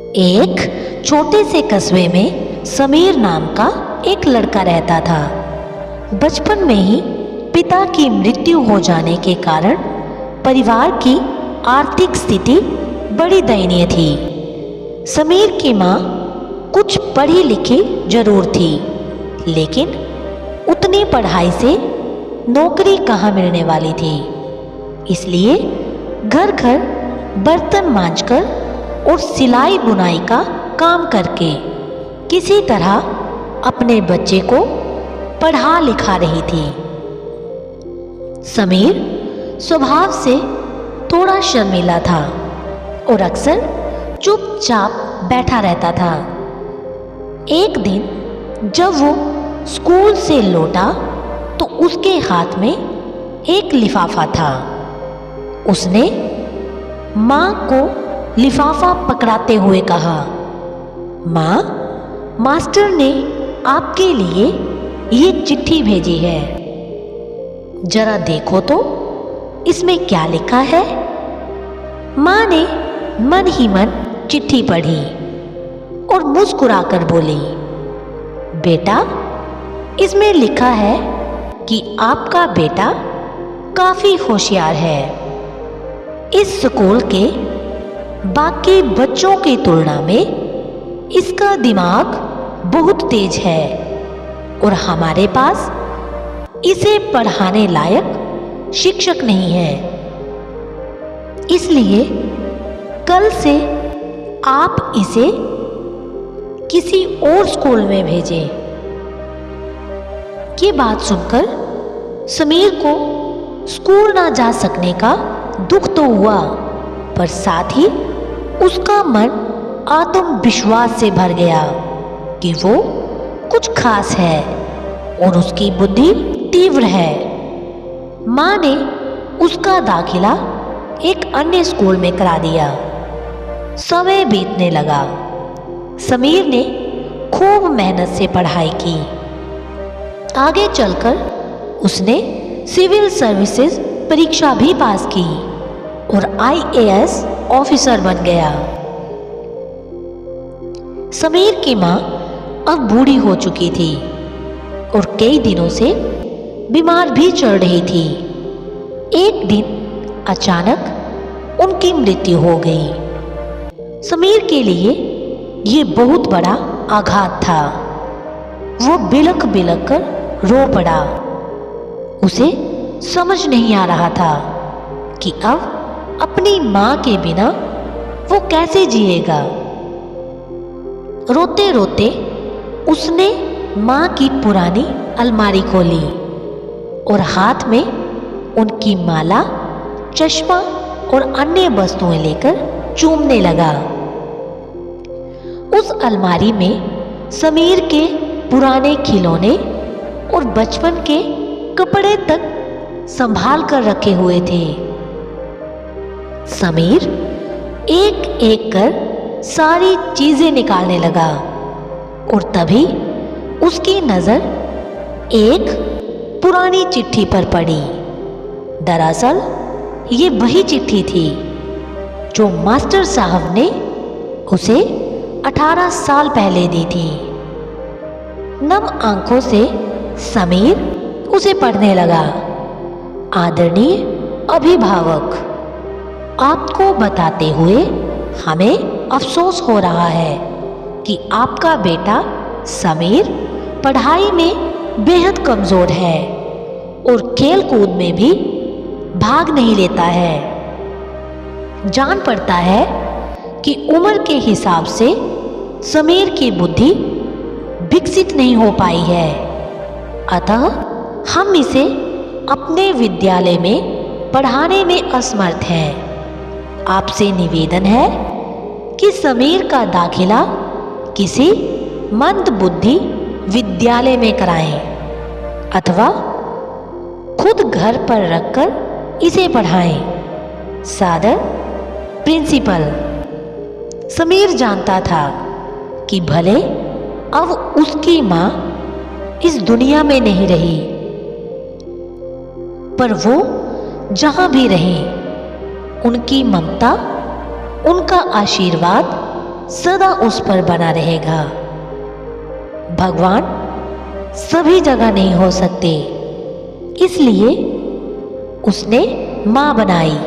एक छोटे से कस्बे में समीर नाम का एक लड़का रहता था। बचपन में ही पिता की मृत्यु हो जाने के कारण परिवार की आर्थिक स्थिति बड़ी दयनीय थी। समीर की माँ कुछ पढ़ी लिखी जरूर थी, लेकिन उतनी पढ़ाई से नौकरी कहाँ मिलने वाली थी। इसलिए घर घर बर्तन मांजकर और सिलाई बुनाई का काम करके किसी तरह अपने बच्चे को पढ़ा लिखा रही थी। समीर स्वभाव से थोड़ा शर्मीला था और अक्सर चुपचाप बैठा रहता था। एक दिन जब वो स्कूल से लौटा तो उसके हाथ में एक लिफाफा था। उसने माँ को लिफाफा पकड़ाते हुए कहा, माँ, मास्टर ने आपके लिए ये चिट्ठी भेजी है, जरा देखो तो इसमें क्या लिखा है। माँ ने मन ही मन चिट्ठी पढ़ी और मुस्कुराकर बोली, बेटा, इसमें लिखा है कि आपका बेटा काफी होशियार है। इस स्कूल के बाकी बच्चों की तुलना में इसका दिमाग बहुत तेज है और हमारे पास इसे पढ़ाने लायक शिक्षक नहीं है। इसलिए कल से आप इसे किसी और स्कूल में भेजें। ये बात सुनकर समीर को स्कूल ना जा सकने का दुख तो हुआ, पर साथ ही उसका मन आत्मविश्वास से भर गया कि वो कुछ खास है और उसकी बुद्धि तीव्र है। माँ ने उसका दाखिला एक अन्य स्कूल में करा दिया। समय बीतने लगा। समीर ने खूब मेहनत से पढ़ाई की। आगे चलकर उसने सिविल सर्विसेज परीक्षा भी पास की और IAS ऑफिसर बन गया। समीर की माँ अब बूढ़ी हो चुकी थी और कई दिनों से बीमार भी चल रही थी। एक दिन अचानक उनकी मृत्यु हो गई। समीर के लिए ये बहुत बड़ा आघात था। वो बिलख बिलख कर रो पड़ा। उसे समझ नहीं आ रहा था कि अब अपनी माँ के बिना वो कैसे जिएगा। रोते रोते उसने माँ की पुरानी अलमारी खोली और हाथ में उनकी माला, चश्मा और अन्य वस्तुएं लेकर चूमने लगा। उस अलमारी में समीर के पुराने खिलौने और बचपन के कपड़े तक संभाल कर रखे हुए थे। समीर एक एक कर सारी चीजें निकालने लगा और तभी उसकी नजर एक पुरानी चिट्ठी पर पड़ी। दरअसल ये वही चिट्ठी थी जो मास्टर साहब ने उसे 18 साल पहले दी थी। नम आंखों से समीर उसे पढ़ने लगा। आदरणीय अभिभावक, आपको बताते हुए हमें अफसोस हो रहा है कि आपका बेटा समीर पढ़ाई में बेहद कमजोर है और खेल कूद में भी भाग नहीं लेता है। जान पड़ता है कि उम्र के हिसाब से समीर की बुद्धि विकसित नहीं हो पाई है, अतः हम इसे अपने विद्यालय में पढ़ाने में असमर्थ हैं। आपसे निवेदन है कि समीर का दाखिला किसी मंद बुद्धि विद्यालय में कराएं अथवा खुद घर पर रखकर इसे पढ़ाएं। सादर, प्रिंसिपल। समीर जानता था कि भले अब उसकी माँ इस दुनिया में नहीं रही, पर वो जहां भी रहे उनकी ममता, उनका आशीर्वाद सदा उस पर बना रहेगा। भगवान सभी जगह नहीं हो सकते, इसलिए उसने मां बनाई।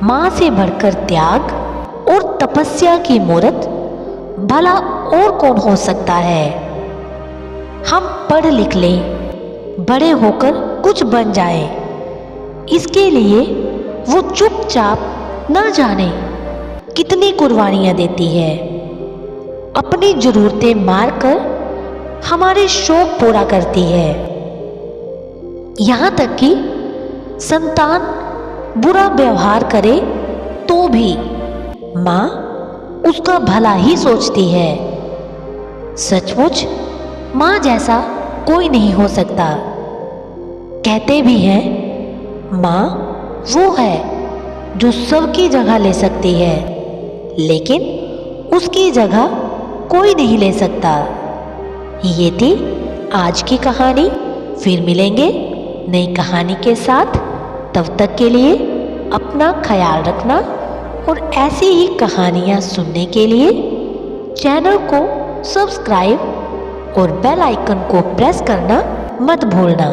मां से बढ़कर त्याग और तपस्या की मूरत भला और कौन हो सकता है। हम पढ़ लिख लें, बड़े होकर कुछ बन जाए, इसके लिए वो चुपचाप न जाने कितनी कुर्बानियां देती है। अपनी जरूरतें मारकर हमारे शौक पूरा करती है। यहां तक कि संतान बुरा व्यवहार करे तो भी मां उसका भला ही सोचती है। सचमुच मां जैसा कोई नहीं हो सकता। कहते भी हैं मां वो है जो सबकी जगह ले सकती है, लेकिन उसकी जगह कोई नहीं ले सकता। ये थी आज की कहानी। फिर मिलेंगे नई कहानी के साथ। तब तक के लिए अपना ख्याल रखना और ऐसी ही कहानियाँ सुनने के लिए चैनल को सब्सक्राइब और बेल आइकन को प्रेस करना मत भूलना।